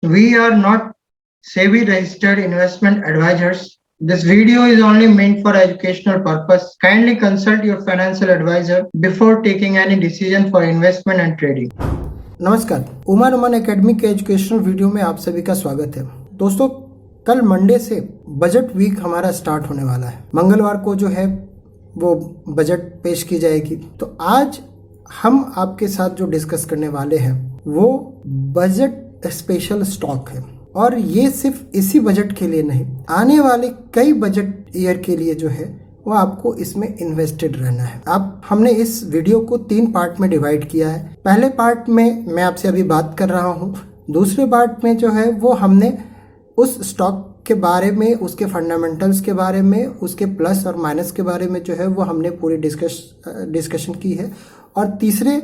We are not SEBI registered investment advisors. This video is only meant for educational purpose. Kindly consult your financial advisor before taking any decision for investment and trading. नमस्कार, उमर अमन academy के educational video में आप सभी का स्वागत है। दोस्तों, कल मंडे से बजट वीक हमारा स्टार्ट होने वाला है। मंगलवार को जो है वो बजट पेश की जाएगी। तो आज हम आपके साथ जो डिस्कस करने वाले हैं वो बजट स्पेशल स्टॉक है, और ये सिर्फ इसी बजट के लिए नहीं, आने वाले कई बजट ईयर के लिए जो है वो आपको इसमें इन्वेस्टेड रहना है। अब हमने इस वीडियो को 3 पार्ट में डिवाइड किया है। पहले पार्ट में मैं आपसे अभी बात कर रहा हूँ, दूसरे पार्ट में जो है वो हमने उस स्टॉक के बारे में, उसके फंडामेंटल्स के बारे में, उसके प्लस और माइनस के बारे में जो है वो हमने पूरी डिस्कशन की है, और तीसरे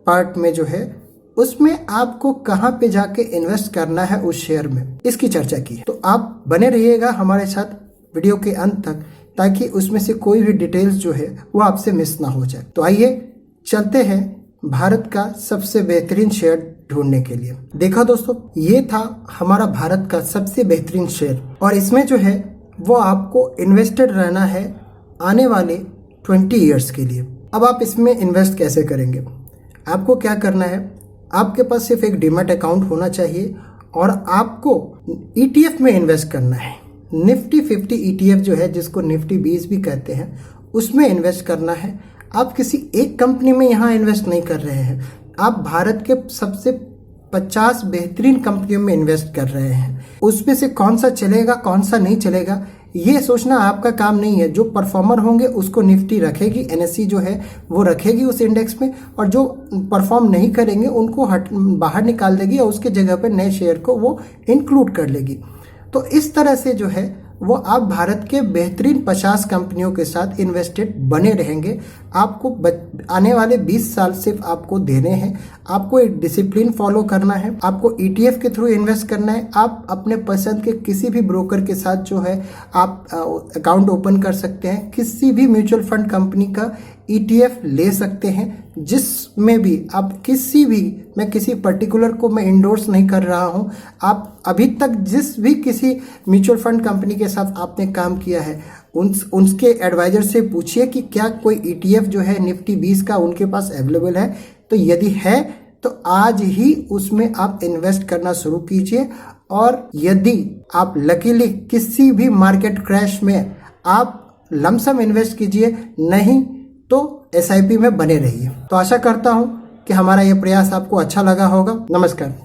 पार्ट में जो है उसमें आपको कहाँ पे जाके इन्वेस्ट करना है उस शेयर में, इसकी चर्चा की है। तो आप बने रहिएगा हमारे साथ वीडियो के अंत तक, ताकि उसमें से कोई भी डिटेल्स जो है वो आपसे मिस ना हो जाए। तो आइए चलते हैं भारत का सबसे बेहतरीन शेयर ढूंढने के लिए। देखा दोस्तों, ये था हमारा भारत का सबसे बेहतरीन शेयर, और इसमें जो है वो आपको इन्वेस्टेड रहना है आने वाले 20 ईयर्स के लिए। अब आप इसमें इन्वेस्ट कैसे करेंगे? आपको क्या करना है, आपके पास सिर्फ एक डीमैट अकाउंट होना चाहिए, और आपको ETF में इन्वेस्ट करना है। निफ्टी 50 ETF जो है, जिसको निफ्टी 20 भी कहते हैं, उसमें इन्वेस्ट करना है। आप किसी एक कंपनी में यहाँ इन्वेस्ट नहीं कर रहे हैं, आप भारत के सबसे 50 बेहतरीन कंपनियों में इन्वेस्ट कर रहे हैं। उसमें से कौन सा चलेगा कौन सा नहीं चलेगा ये सोचना आपका काम नहीं है। जो परफॉर्मर होंगे उसको निफ्टी रखेगी, NSE जो है वो रखेगी उस इंडेक्स में, और जो परफॉर्म नहीं करेंगे उनको बाहर निकाल देगी, और उसके जगह पर नए शेयर को वो इंक्लूड कर लेगी। तो इस तरह से जो है वो आप भारत के बेहतरीन 50 कंपनियों के साथ इन्वेस्टेड बने रहेंगे। आपको आने वाले 20 साल सिर्फ आपको देने हैं। आपको एक डिसिप्लिन फॉलो करना है, आपको ETF के थ्रू इन्वेस्ट करना है। आप अपने पसंद के किसी भी ब्रोकर के साथ जो है आप अकाउंट ओपन कर सकते हैं, किसी भी म्यूचुअल फंड कंपनी का ETF ले सकते हैं, जिसमें भी आप मैं किसी पर्टिकुलर को मैं इंडोर्स नहीं कर रहा हूं। आप अभी तक जिस भी किसी म्यूचुअल फंड कंपनी के साथ आपने काम किया है उनके एडवाइजर से पूछिए कि क्या कोई ETF जो है निफ्टी 20 का उनके पास अवेलेबल है। तो यदि है तो आज ही उसमें आप इन्वेस्ट करना शुरू कीजिए, और यदि आप लकीली किसी भी मार्केट क्रैश में आप लमसम इन्वेस्ट कीजिए, नहीं तो SIP में बने रहिए। तो आशा करता हूं कि हमारा ये प्रयास आपको अच्छा लगा होगा। नमस्कार।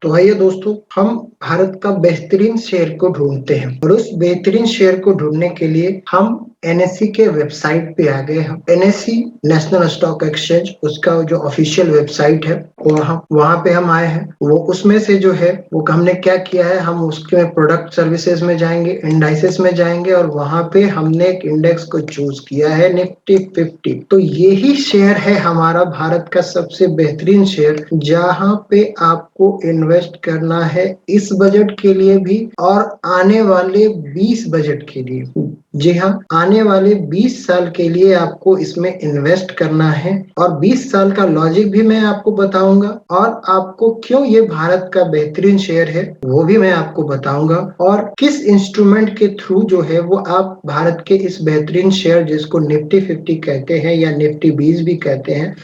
तो आइए दोस्तों, हम भारत का बेहतरीन शेयर को ढूंढते हैं, और उस बेहतरीन शेयर को ढूंढने के लिए हम NSE के वेबसाइट पे आ गए हैं। NSE नेशनल स्टॉक एक्सचेंज, उसका जो ऑफिशियल वेबसाइट है वहां पे हम आए हैं। वो उसमें से जो है वो हमने क्या किया है, हम उसके प्रोडक्ट सर्विसेज में जाएंगे, इंडाइसेस में जाएंगे, और वहां पे हमने एक इंडेक्स को चूज किया है, निफ्टी 50। तो यही शेयर है हमारा भारत का सबसे बेहतरीन शेयर, जहां पे आपको इन्वेस्ट करना है इस बजट के लिए भी और आने वाले 20 बजट के लिए। जी हाँ, आने वाले 20 साल के लिए आपको इसमें इन्वेस्ट करना है, और 20 साल का लॉजिक भी मैं आपको बताऊंगा, और आपको क्यों ये भारत का बेहतरीन शेयर है वो भी मैं आपको बताऊंगा, और किस इंस्ट्रूमेंट के थ्रू जो है वो आप भारत के इस बेहतरीन शेयर, जिसको निफ्टी 50 कहते हैं या निफ्टी 20 भी कहते हैं,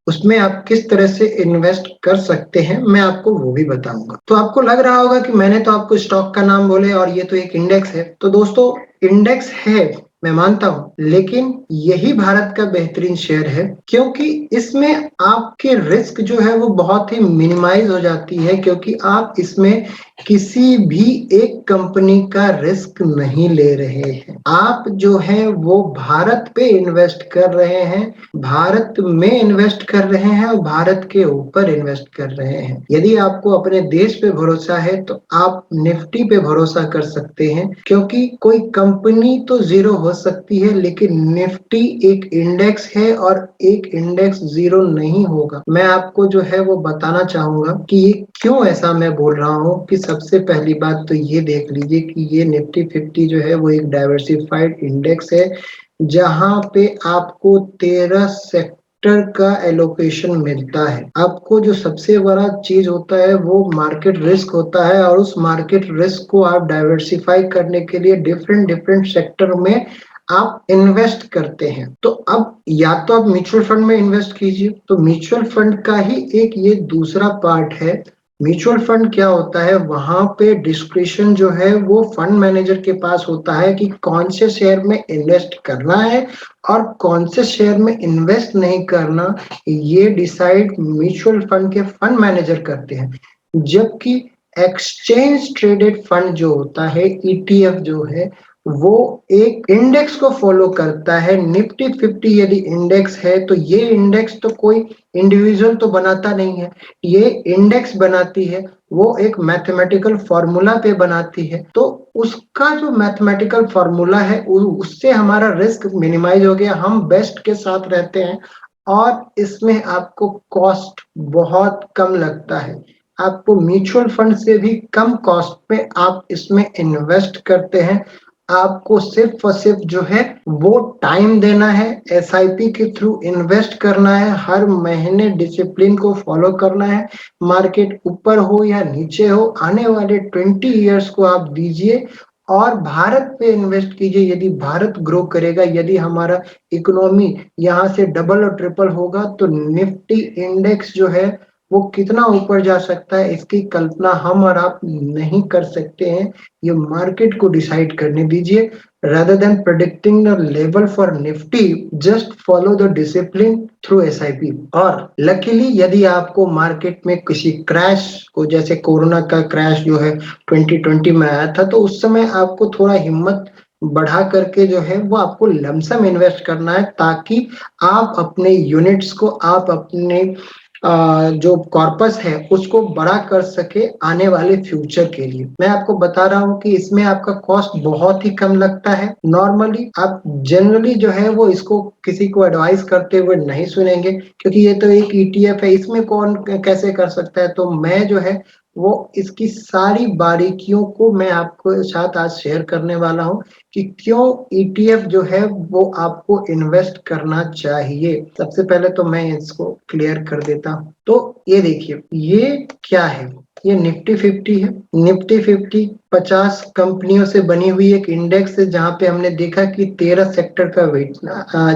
उसमें आप किस तरह से इन्वेस्ट कर सकते हैं, मैं आपको वो भी बताऊंगा। तो आपको लग रहा होगा कि मैंने तो आपको स्टॉक का नाम बोले और ये तो एक इंडेक्स है। तो दोस्तों, इंडेक्स है, मैं मानता हूं, लेकिन यही भारत का बेहतरीन शेयर है, क्योंकि इसमें आपके रिस्क जो है वो बहुत ही मिनिमाइज हो जाती है, क्योंकि आप इसमें किसी भी एक कंपनी का रिस्क नहीं ले रहे हैं। आप जो है वो भारत पे इन्वेस्ट कर रहे हैं, भारत में इन्वेस्ट कर रहे हैं, और भारत के ऊपर इन्वेस्ट कर रहे हैं। यदि आपको अपने देश पे भरोसा है तो आप निफ्टी पे भरोसा कर सकते हैं, क्योंकि कोई कंपनी तो जीरो हो सकती है, लेकिन निफ्टी एक इंडेक्स है, और एक इंडेक्स जीरो नहीं होगा। मैं आपको जो है वो बताना चाहूंगा कि ये क्यों ऐसा मैं बोल रहा हूँ। कि सबसे पहली बात तो ये देख लीजिए कि ये निफ्टी 50 जो है वो एक डाइवर्सिफाइड इंडेक्स है, जहां पे आपको 13 सेक्टर सेक्टर का एलोकेशन मिलता है। आपको जो सबसे बड़ा चीज होता है वो मार्केट रिस्क होता है, और उस मार्केट रिस्क को आप डाइवर्सिफाई करने के लिए डिफरेंट डिफरेंट सेक्टर में आप इन्वेस्ट करते हैं। तो अब या तो आप म्यूचुअल फंड में इन्वेस्ट कीजिए, तो म्यूचुअल फंड का ही एक ये दूसरा पार्ट है। म्यूचुअल फंड क्या होता है, वहां पे डिस्क्रिप्शन जो है वो फंड मैनेजर के पास होता है कि कौन से शेयर में इन्वेस्ट करना है और कौन से शेयर में इन्वेस्ट नहीं करना, ये डिसाइड म्यूचुअल फंड के फंड मैनेजर करते हैं। जबकि एक्सचेंज ट्रेडेड फंड जो होता है, ईटीएफ जो है, वो एक इंडेक्स को फॉलो करता है। निफ्टी 50 यदि इंडेक्स है तो ये इंडेक्स तो कोई इंडिविजुअल तो बनाता नहीं है, ये इंडेक्स बनाती है, वो एक मैथमेटिकल फॉर्मूला पे बनाती है। तो उसका जो मैथमेटिकल फॉर्मूला है उससे हमारा रिस्क मिनिमाइज हो गया, हम बेस्ट के साथ रहते हैं, और इसमें आपको कॉस्ट बहुत कम लगता है। आपको म्यूचुअल फंड से भी कम कॉस्ट पे आप इसमें इन्वेस्ट करते हैं। आपको सिर्फ और सिर्फ जो है वो टाइम देना है, एसआईपी के थ्रू इन्वेस्ट करना है, हर महीने डिसिप्लिन को फॉलो करना है। मार्केट ऊपर हो या नीचे हो, आने वाले 20 इयर्स को आप दीजिए और भारत पे इन्वेस्ट कीजिए। यदि भारत ग्रो करेगा, यदि हमारा इकोनॉमी यहाँ से डबल और ट्रिपल होगा, तो निफ्टी इंडेक्स जो है वो कितना ऊपर जा सकता है, इसकी कल्पना हम और आप नहीं कर सकते हैं। ये मार्केट को डिसाइड करने दीजिए। rather than predicting the level for nifty, just follow the discipline through SIP। और लकीली यदि आपको मार्केट में किसी क्रैश को, जैसे कोरोना का क्रैश जो है 2020 में आया था, तो उस समय आपको थोड़ा हिम्मत बढ़ा करके जो है वो आपको लमसम इन्वेस्ट करना है, ताकि आप अपने यूनिट्स को, आप अपने जो कॉर्पस है उसको बड़ा कर सके आने वाले फ्यूचर के लिए। मैं आपको बता रहा हूँ कि इसमें आपका कॉस्ट बहुत ही कम लगता है। नॉर्मली आप जनरली जो है वो इसको किसी को एडवाइस करते हुए नहीं सुनेंगे, क्योंकि ये तो एक ईटीएफ है, इसमें कौन कैसे कर सकता है। तो मैं जो है वो इसकी सारी बारीकियों को मैं आपको साथ आज शेयर करने वाला हूँ कि क्यों ईटीएफ जो है वो आपको इन्वेस्ट करना चाहिए। सबसे पहले तो मैं इसको क्लियर कर देता हूँ। तो ये देखिए, ये क्या है, ये निफ्टी 50 है। निफ्टी 50 50 कंपनियों से बनी हुई एक इंडेक्स है, जहां पे हमने देखा कि 13 सेक्टर का वेट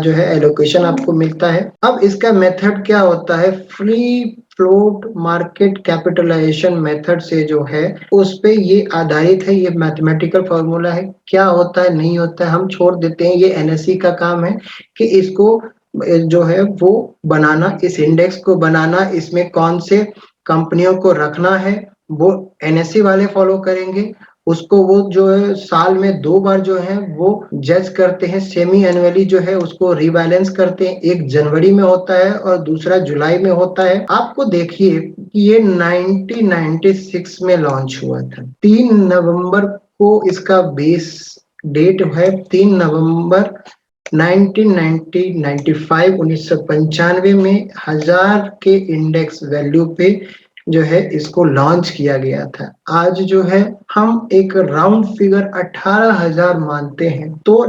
जो है एलोकेशन आपको मिलता है। अब इसका मेथड क्या होता है, free float market capitalisation method से जो है उस पे ये आधारित है। ये मैथमेटिकल फॉर्मूला है, क्या होता है नहीं होता है हम छोड़ देते हैं। ये एनएससी का काम है कि इसको जो है वो बनाना, इस इंडेक्स को बनाना, इसमें कौन से कंपनियों को रखना है वो एनएससी वाले फॉलो करेंगे। उसको वो जो है साल में 2 बार जो है वो जज करते हैं, सेमी एनुअली जो है उसको रिबैलेंस करते हैं। एक जनवरी में होता है और दूसरा जुलाई में होता है। आपको देखिए कि ये 1996 में लॉन्च हुआ था। 3 नवंबर को इसका बेस डेट है, 3 नवंबर 1995 में 1000 के इंडेक्स वैल्यू पे जो है इसको लॉन्च किया गया था। आज जो है हम एक राउंड फिगर 18,000 मानते हैं। तो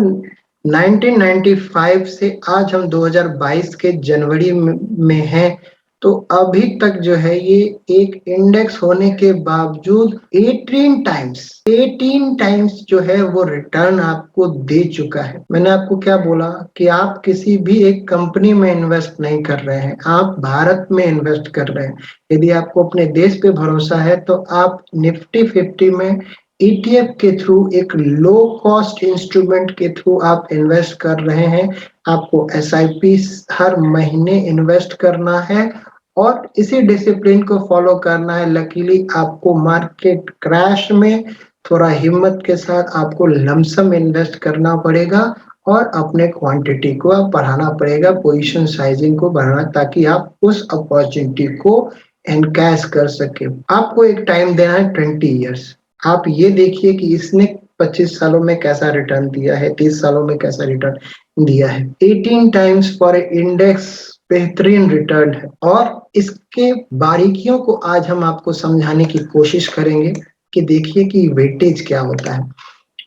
1995 से आज हम 2022 के जनवरी में हैं, तो अभी तक जो है ये एक इंडेक्स होने के बावजूद 18 टाइम्स जो है वो रिटर्न आपको दे चुका है। मैंने आपको क्या बोला कि आप किसी भी एक कंपनी में इन्वेस्ट नहीं कर रहे हैं, आप भारत में इन्वेस्ट कर रहे हैं। यदि आपको अपने देश पे भरोसा है तो आप निफ्टी 50 में ईटीएफ के थ्रू, एक लो कॉस्ट इंस्ट्रूमेंट के थ्रू आप इन्वेस्ट कर रहे हैं। आपको एसआईपी हर महीने इन्वेस्ट करना है और इसी डिसिप्लिन को फॉलो करना है। लकीली आपको मार्केट क्रैश में थोड़ा हिम्मत के साथ आपको लमसम इन्वेस्ट करना पड़ेगा और अपने क्वांटिटी को आप बढ़ाना पड़ेगा, पोजीशन साइजिंग को बढ़ाना, ताकि आप उस अपॉर्चुनिटी को एनकैश कर सके। आपको एक टाइम देना है 20 इयर्स। आप ये देखिए कि इसने 25 सालों में कैसा रिटर्न दिया है, 30 सालों में कैसा रिटर्न दिया है। 18 टाइम्स फॉर इंडेक्स बेहतरीन रिटर्न है। और इसके बारीकियों को आज हम आपको समझाने की कोशिश करेंगे कि देखिए कि वेटेज क्या होता है।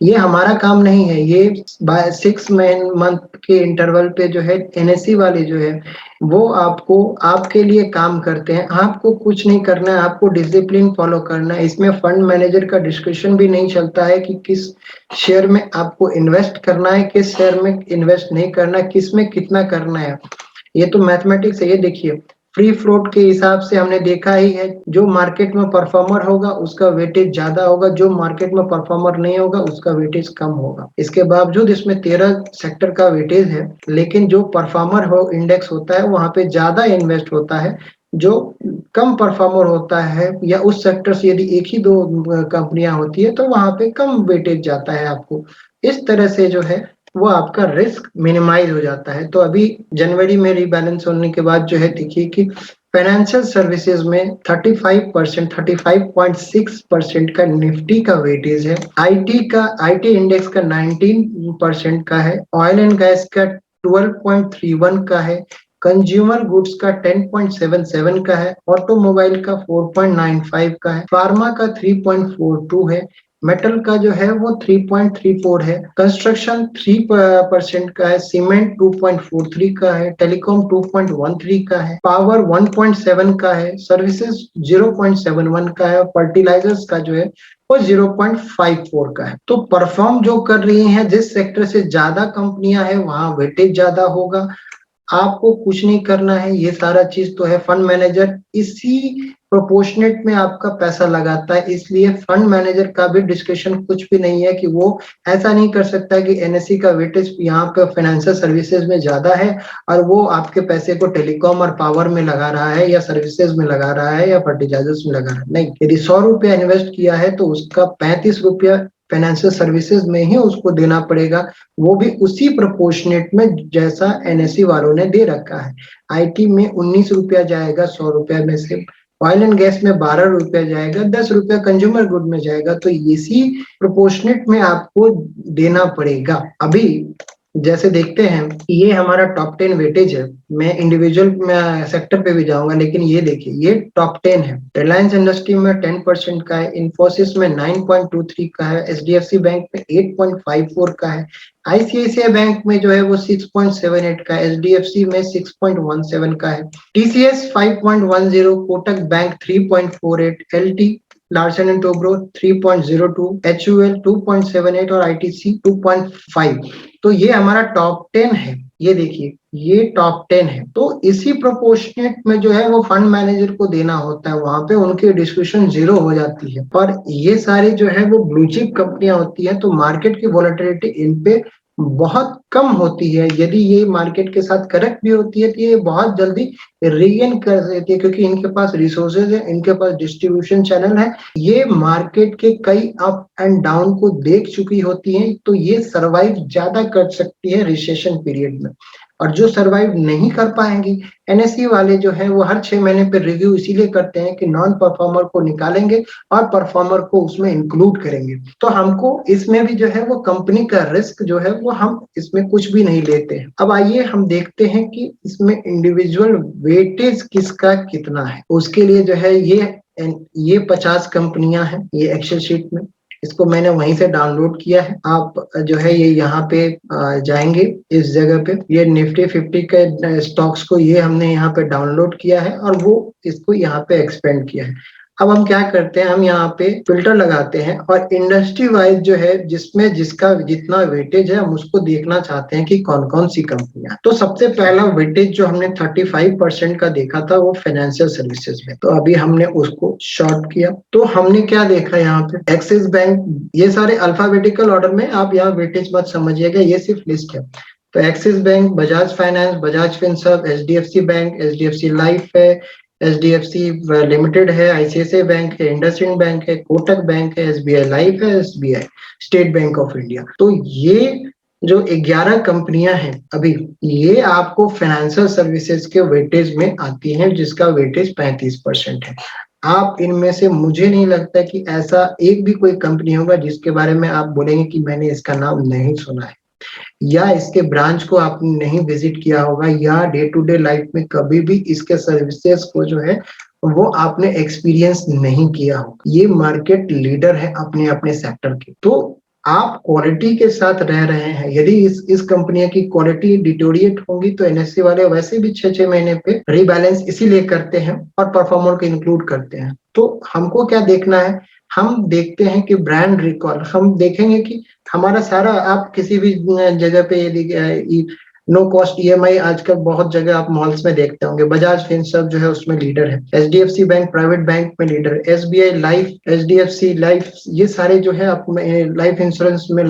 ये हमारा काम नहीं है, ये 6 मंथ के इंटरवल पे जो है एनएससी वाले जो है वो आपको आपके लिए काम करते हैं। आपको कुछ नहीं करना है, आपको डिसिप्लिन फॉलो करना है। इसमें फंड मैनेजर का डिस्कशन भी नहीं चलता है कि किस शेयर में आपको इन्वेस्ट करना है, किस शेयर में इन्वेस्ट नहीं करना है, किस में कितना करना है। ये तो मैथमेटिक्स है। ये देखिए, फ्री फ्लोट के हिसाब से हमने देखा ही है, जो मार्केट में परफॉर्मर होगा उसका वेटेज ज्यादा होगा, जो मार्केट में परफॉर्मर नहीं होगा उसका वेटेज कम होगा। इसके बावजूद इसमें 13 सेक्टर का वेटेज है, लेकिन जो परफॉर्मर हो इंडेक्स होता है वहां पे ज्यादा इन्वेस्ट होता है। जो कम परफॉर्मर होता है या उस सेक्टर से यदि एक ही दो कंपनियां होती है तो वहां पे कम वेटेज जाता है आपको। इस तरह से जो है वो आपका रिस्क मिनिमाइज हो जाता है। तो अभी जनवरी में रीबैलेंस होने के बाद जो है देखिए कि फाइनेंशियल सर्विसेज में 35%, 35.6% का निफ्टी का वेटेज है। आईटी इंडेक्स का 19% का है। ऑयल एंड गैस का 12.31 का है। कंज्यूमर गुड्स का 10.77 का है। ऑटोमोबाइल का 4.95 का है। फार्मा का 3.42 है। मेटल का जो है वो 3.34 है। कंस्ट्रक्शन 3% का है। सीमेंट 2.43 का है। टेलीकॉम 2.13 का है। पावर 1.7 का है। सर्विसेज 0.71 का है। फर्टिलाइजर्स का जो है वो 0.54 का है। तो परफॉर्म जो कर रही हैं, जिस सेक्टर से ज्यादा कंपनियां हैं वहां वेटेज ज्यादा होगा। आपको कुछ नहीं करना है, ये सारा चीज तो है। फंड मैनेजर इसी प्रोपोर्शनेट में आपका पैसा लगाता है, इसलिए फंड मैनेजर का भी डिस्कशन कुछ भी नहीं है कि वो ऐसा नहीं कर सकता कि एनएससी का वेटेज यहाँ पे फाइनेंशियल सर्विसेज में ज्यादा है और वो आपके पैसे को टेलीकॉम और पावर में लगा रहा है या सर्विसेज में लगा रहा है या फर्टिलाइजर्स में लगा रहा है। नहीं, यदि 100 रुपया इन्वेस्ट किया है तो उसका 35 रुपया फाइनेंशियल सर्विसेज में ही उसको देना पड़ेगा, वो भी उसी प्रोपोर्शनेट में जैसा एनएससी वालों ने दे रखा है। आईटी में 19 रुपया जाएगा 100 रुपया में से। ऑयल एंड गैस में 12 रुपया जाएगा। 10 रुपया कंज्यूमर गुड में जाएगा। तो इसी प्रोपोर्शनेट में आपको देना पड़ेगा। अभी जैसे देखते हैं, ये हमारा टॉप 10 वेटेज है। मैं इंडिविजुअल सेक्टर पे भी जाऊंगा, लेकिन ये देखिए ये टॉप 10 है। रिलायंस इंडस्ट्री में 10% का है। इन्फोसिस में 9.23 का है। एचडीएफसी बैंक में 8.54 का है। आईसीआईसीआई बैंक में जो है वो 6.78 का है। एचडीएफसी में 6.17 का है। TCS 5.10, Kotak bank 3.48, LT Larsen and Toubro 3.02, HUL 2.78 और आईटीसी 2.5। तो ये हमारा टॉप 10 है। ये देखिए ये टॉप 10 है। तो इसी प्रोपोर्शनेट में जो है वो फंड मैनेजर को देना होता है, वहां पे उनकी डिस्कशन जीरो हो जाती है। पर ये सारी जो है वो ब्लू चिप कंपनियां होती है, तो मार्केट की वॉलेटिलिटी इन पे बहुत कम होती है। यदि ये मार्केट के साथ करेक्ट भी होती है तो ये बहुत जल्दी रीगेन कर देती है, क्योंकि इनके पास रिसोर्सेज है, इनके पास डिस्ट्रीब्यूशन चैनल है। ये मार्केट के कई अप एंड डाउन को देख चुकी होती हैं, तो ये सरवाइव ज्यादा कर सकती है रिसेशन पीरियड में। और जो सरवाइव नहीं कर पाएंगी, एनएससी वाले जो है वो हर 6 महीने पे रिव्यू इसीलिए करते हैं कि नॉन परफॉर्मर को निकालेंगे और परफॉर्मर को उसमें इंक्लूड करेंगे। तो हमको इसमें भी जो है वो कंपनी का रिस्क जो है वो हम इसमें कुछ भी नहीं लेते हैं। अब आइए हम देखते हैं कि इसमें इंडिविजुअल वेटेज किसका कितना है। उसके लिए जो है ये 50 कंपनियां हैं ये एक्सेल शीट में। इसको मैंने वहीं से डाउनलोड किया है। आप जो है ये यहाँ पे जाएंगे इस जगह पे, ये निफ्टी 50 के स्टॉक्स को ये हमने यहाँ पे डाउनलोड किया है और वो इसको यहाँ पे एक्सपेंड किया है। अब हम क्या करते हैं, हम यहाँ पे फिल्टर लगाते हैं और इंडस्ट्री वाइज जो है जिसमें जिसका जितना वेटेज है हम उसको देखना चाहते हैं कि कौन कौन सी कंपनियां। तो सबसे पहला वेटेज जो हमने 35% का देखा था वो फाइनेंशियल सर्विसेज में, तो अभी हमने उसको शॉर्ट किया। तो हमने क्या देखा यहाँ पे, एक्सिस बैंक, ये सारे अल्फाबेटिकल ऑर्डर में, आप यहाँ वेटेज मत समझिएगा, ये सिर्फ लिस्ट है। तो axis bank, Bajaj finance, Bajaj Finserv, HDFC bank, HDFC life है, एचडीएफसी लिमिटेड है, आईसीआईसीआई बैंक है, इंडसइंड बैंक है, कोटक बैंक है, एसबीआई लाइफ है, SBI, state bank of India. तो ये जो 11 कंपनियां हैं अभी, ये आपको फाइनेंशियल सर्विसेज के वेटेज में आती हैं, जिसका वेटेज 35% है। आप इनमें से, मुझे नहीं लगता कि ऐसा एक भी कोई कंपनी होगा जिसके बारे में आप बोलेंगे कि मैंने इसका नाम नहीं सुना है, या इसके ब्रांच को आपने नहीं विजिट किया होगा, या डे टू डे लाइफ में कभी भी इसके सर्विसेज को जो है वो आपने एक्सपीरियंस नहीं किया होगा। ये मार्केट लीडर है अपने अपने सेक्टर के। तो आप क्वालिटी के साथ रह रहे हैं, यदि इस कंपनियों की क्वालिटी डिटोरिएट होगी तो एनएससी वाले वैसे भी 6-6 महीने पे रीबैलेंस इसीलिए करते हैं और परफॉर्मर को इंक्लूड करते हैं। तो हमको क्या देखना है, हम देखते हैं कि ब्रांड रिकॉल, हम देखेंगे कि हमारा सारा, आप किसी भी जगह पे यदि नो कॉस्ट ईएमआई आजकल बहुत जगह आप मॉल्स में देखते होंगे, बजाज फिनसर्व जो है उसमें लीडर है, एचडीएफसी बैंक प्राइवेट बैंक में लीडर है, एसबीआई लाइफ, एचडीएफसी लाइफ, ये सारे जो है लाइफ इंश्योरेंस में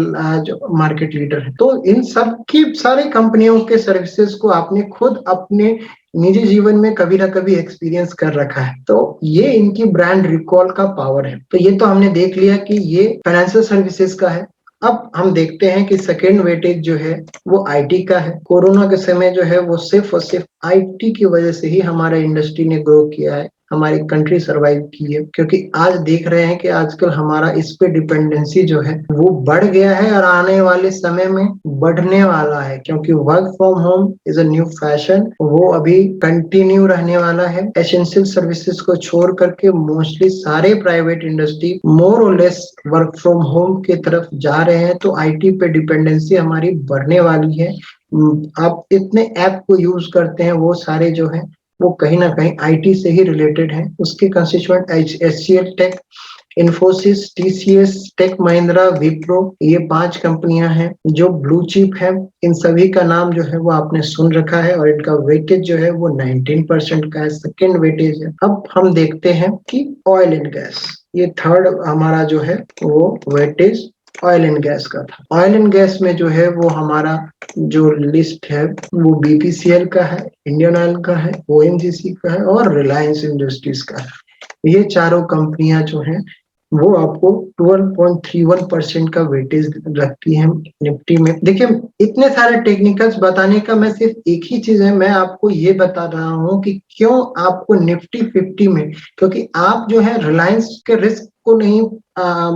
जो मार्केट लीडर है। तो इन सब की सारी कंपनियों के सर्विसेज को आपने खुद अपने निजी जीवन में कभी ना कभी एक्सपीरियंस कर रखा है, तो ये इनकी ब्रांड रिकॉल का पावर है। तो ये तो हमने देख लिया कि ये फाइनेंशियल सर्विसेज का है। अब हम देखते हैं कि सेकेंड वेटेज जो है वो आईटी का है। कोरोना के समय जो है वो सिर्फ और सिर्फ आईटी की वजह से ही हमारा इंडस्ट्री ने ग्रो किया है, हमारी कंट्री सरवाइव की है, क्योंकि आज देख रहे हैं कि आजकल हमारा इस पे डिपेंडेंसी जो है वो बढ़ गया है और आने वाले समय में बढ़ने वाला है, क्योंकि work from home is a new fashion, वो अभी कंटिन्यू रहने वाला है। एसेंशियल सर्विसेज को छोड़ करके मोस्टली सारे प्राइवेट इंडस्ट्री मोर और लेस वर्क फ्रॉम होम की तरफ जा रहे हैं, तो आईटी पे डिपेंडेंसी हमारी बढ़ने वाली है। आप इतने ऐप को यूज करते हैं, वो सारे जो है वो कहीं ना कहीं आईटी से ही रिलेटेड है। उसके constituent HCL Tech, Infosys, TCS, Tech Mahindra, Wipro, ये 5 कंपनियां हैं जो ब्लू चिप है। इन सभी का नाम जो है वो आपने सुन रखा है और इनका वेटेज जो है वो 19% का है, सेकेंड वेटेज है। अब हम देखते हैं कि ऑयल एंड गैस, ये थर्ड हमारा जो है वो वेटेज ऑयल एंड गैस का था। ऑयल एंड गैस में जो है वो हमारा जो लिस्ट है वो बीपीसीएल का है, इंडियन ऑयल का है, ओएनजीसी का है और रिलायंस इंडस्ट्रीज का है। ये चारों कंपनियां जो हैं वो आपको 12.31% का वेटेज रखती है निफ्टी में। देखिए, इतने सारे टेक्निकल्स बताने का मैं सिर्फ एक ही चीज है, मैं आपको ये बता रहा हूँ कि क्यों आपको निफ्टी 50 में, क्योंकि आप जो है रिलायंस के रिस्क को नहीं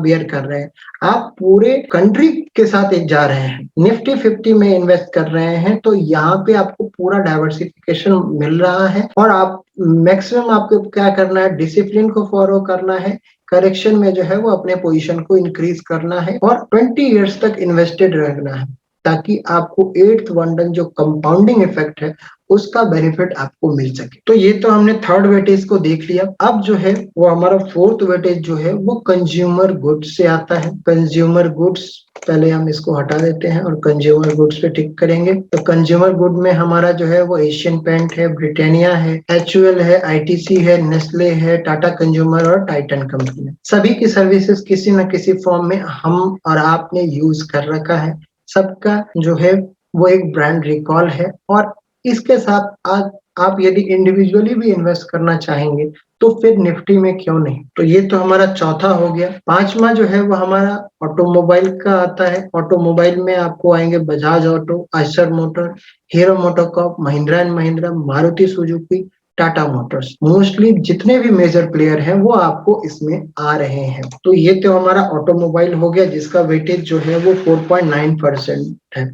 बियर कर रहे हैं, आप पूरे कंट्री के साथ एक जा रहे हैं, निफ्टी 50 में इन्वेस्ट कर रहे हैं, तो यहाँ पे आपको पूरा डाइवर्सिफिकेशन मिल रहा है और आप मैक्सिमम आपको क्या करना है, डिसिप्लिन को फॉलो करना है, करेक्शन में जो है वो अपने पोजीशन को इंक्रीज करना है और 20 इयर्स तक इन्वेस्टेड रहना है, ताकि आपको 8th वंडन जो कंपाउंडिंग इफेक्ट है उसका बेनिफिट आपको मिल सके। तो ये तो हमने थर्ड वेटेज को देख लिया। अब जो है वो हमारा फोर्थ वेटेज जो है वो कंज्यूमर गुड्स से आता है। कंज्यूमर गुड्स, पहले हम इसको हटा देते हैं और कंज्यूमर गुड्स पे टिक करेंगे। तो कंज्यूमर गुड में हमारा जो है वो एशियन पेंट है, ब्रिटानिया है, एचयूएल है, आईटीसी है, नेस्ले है, टाटा कंज्यूमर और टाइटन कंपनी। सभी की सर्विसेज किसी न किसी फॉर्म में हम और आपने यूज कर रखा है, सबका जो है वो एक ब्रांड रिकॉल है। और इसके साथ आज आप यदि इंडिविजुअली भी इन्वेस्ट करना चाहेंगे तो फिर निफ्टी में क्यों नहीं। तो ये तो हमारा चौथा हो गया। पांचवा जो है वो हमारा ऑटोमोबाइल का आता है। ऑटोमोबाइल में आपको आएंगे Bajaj auto, Eicher motor, hero MotoCorp, Mahindra and Mahindra, Maruti Suzuki, Tata Motors. Mostly जितने भी मेजर प्लेयर हैं वो आपको इसमें आ रहे हैं। तो ये तो हमारा ऑटोमोबाइल हो गया, जिसका वेटेज जो है वो 4.9% है।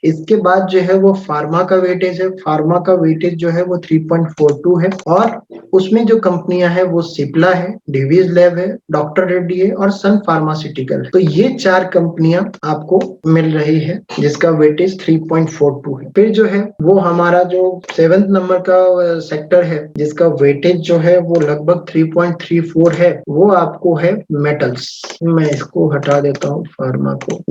इसके बाद जो है वो फार्मा का वेटेज है। फार्मा का वेटेज जो है वो 3.42 है और उसमें जो कंपनियां हैं वो सिप्ला है, डिवीज लैब है, डॉक्टर रेड्डी है और सन फार्मास्यूटिकल है। तो ये 4 कंपनियां आपको मिल रही है जिसका वेटेज 3.42 है। फिर जो है वो हमारा जो 7th नंबर का सेक्टर है जिसका वेटेज जो है वो लगभग 3.34 है, वो आपको है मेटल्स। मैं इसको हटा देता हूँ फार्मा को।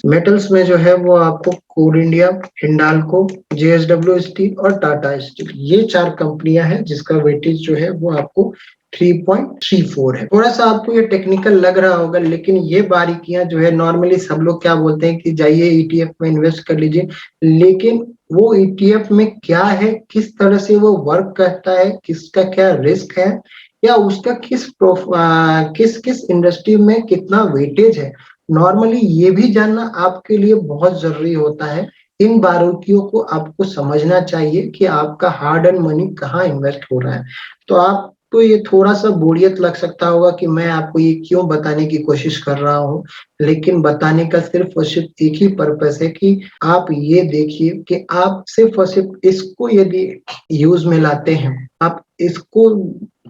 मेटल्स में जो है वो आपको कोल इंडिया, हिंडाल्को, जेएसडब्ल्यू स्टील और टाटा स्टील, ये 4 कंपनियां हैं जिसका वेटेज जो है वो आपको 3.34 है। थोड़ा सा आपको ये टेक्निकल लग रहा होगा, लेकिन ये बारीकियां जो है नॉर्मली सब लोग क्या बोलते हैं कि जाइए ईटीएफ में इन्वेस्ट कर लीजिए, लेकिन वो ईटीएफ में क्या है, किस तरह से वो वर्क करता है, किसका क्या रिस्क है, या उसका किस किस इंडस्ट्री में कितना वेटेज है, नॉर्मली ये भी जानना आपके लिए बहुत जरूरी होता है। इन बारीकियों को आपको समझना चाहिए कि आपका हार्ड एंड मनी कहाँ इन्वेस्ट हो रहा है। तो आपको ये थोड़ा सा बोरियत लग सकता होगा कि मैं आपको ये क्यों बताने की कोशिश कर रहा हूँ, लेकिन बताने का सिर्फ और सिर्फ एक ही पर्पस है कि आप ये देखिए कि आप सिर्फ और सिर्फ इसको यदि यूज में लाते हैं, आप इसको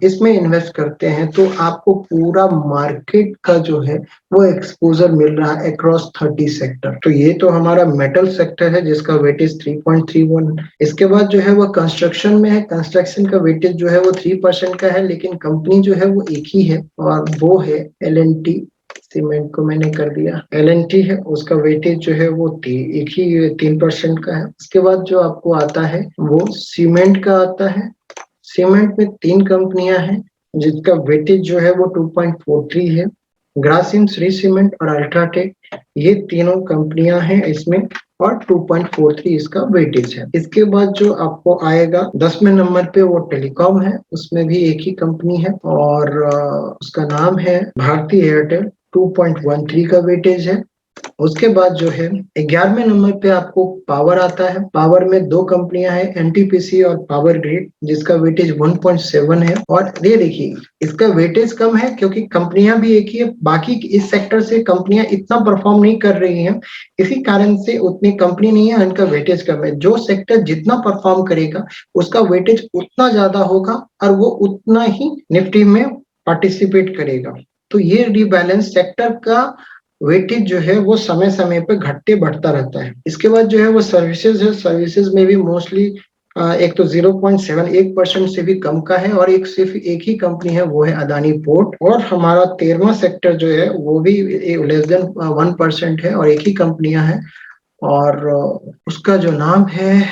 इसमें इन्वेस्ट करते हैं तो आपको पूरा मार्केट का जो है वो एक्सपोजर मिल रहा है अक्रॉस 30 सेक्टर। तो ये तो हमारा मेटल सेक्टर है जिसका वेटेज 3.31। इसके बाद जो है वो कंस्ट्रक्शन में है। कंस्ट्रक्शन का वेटेज जो है वो 3% का है, लेकिन कंपनी जो है वो एक ही है और वो है L&T। सीमेंट को मैंने कर दिया L&T है, उसका वेटेज जो है वो एक ही 3% का है। उसके बाद जो आपको आता है वो सीमेंट का आता है। सीमेंट में 3 कंपनियां हैं जिसका वेटेज जो है वो 2.43 है। ग्रासिम, श्री सीमेंट और अल्ट्राटेक, ये तीनों कंपनियां हैं इसमें और 2.43 इसका वेटेज है। इसके बाद जो आपको आएगा 10वें नंबर पे वो टेलीकॉम है, उसमें भी एक ही कंपनी है और उसका नाम है भारती एयरटेल, 2.13 का वेटेज है। उसके बाद जो है 11वें नंबर पे आपको पावर आता है। पावर में 2 कंपनियां हैं, एनटीपीसी और पावर ग्रिड, जिसका वेटेज 1.7 है। और ये देखिए इसका वेटेज कम है क्योंकि कंपनियां भी एक ही है, बाकी इस सेक्टर से कंपनियां इतना परफॉर्म नहीं कर रही हैं, इसी कारण से उतनी कंपनी नहीं है, इनका वेटेज कम है। जो सेक्टर जितना परफॉर्म करेगा उसका वेटेज उतना ज्यादा होगा और वो उतना ही निफ्टी में पार्टिसिपेट करेगा। तो ये रिबैलेंस सेक्टर का वेटेज जो है वो समय समय पे घटते बढ़ता रहता है। इसके बाद जो है वो सर्विसेज है। सर्विसेज में भी मोस्टली एक तो 0.71% से भी कम का है और सिर्फ एक ही कंपनी है, वो है अदानी पोर्ट। और हमारा 13वां सेक्टर जो है वो भी लेस देन 1% है और एक ही कंपनियां हैं और उसका जो नाम है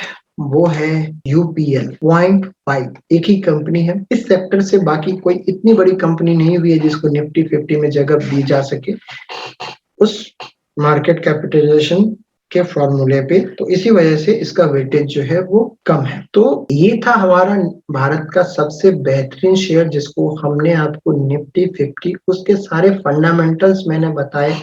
वो है UPL 0.5, एक ही कंपनी है। इस सेक्टर से बाकी कोई इतनी बड़ी कंपनी नहीं हुई है जिसको निफ्टी 50 में जगह दी जा सके उस मार्केट कैपिटलाइजेशन के फॉर्मूले पे। तो इसी वजह से इसका वेटेज जो है वो कम है। तो ये था हमारा भारत का सबसे बेहतरीन शेयर जिसको हमने आपको निफ्टी 50, उसके सारे फंडामेंटल्स मैंने बताए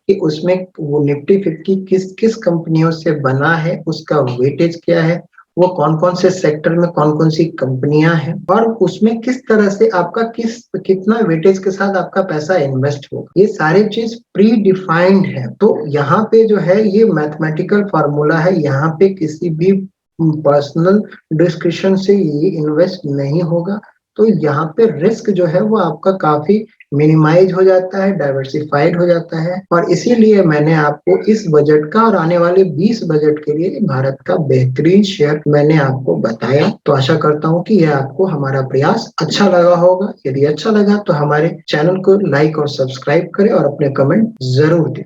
कि उसमें वो निफ्टी 50 किस किस कंपनियों से बना है, उसका वेटेज क्या है, वो कौन कौन से सेक्टर में कौन कौन सी कंपनियां हैं और उसमें किस तरह से आपका कितना वेटेज के साथ आपका पैसा इन्वेस्ट होगा, ये सारी चीज प्री डिफाइंड है। तो यहाँ पे जो है ये मैथमेटिकल फार्मूला है, यहाँ पे किसी भी पर्सनल डिस्क्रिप्शन से ये इन्वेस्ट नहीं होगा। तो यहाँ पे रिस्क जो है वो आपका काफी मिनिमाइज हो जाता है, डाइवर्सिफाइड हो जाता है और इसीलिए मैंने आपको इस बजट का और आने वाले 20 बजट के लिए भारत का बेहतरीन शेयर मैंने आपको बताया। तो आशा करता हूँ कि यह आपको हमारा प्रयास अच्छा लगा होगा। यदि अच्छा लगा तो हमारे चैनल को लाइक और सब्सक्राइब करें और अपने कमेंट जरूर दें।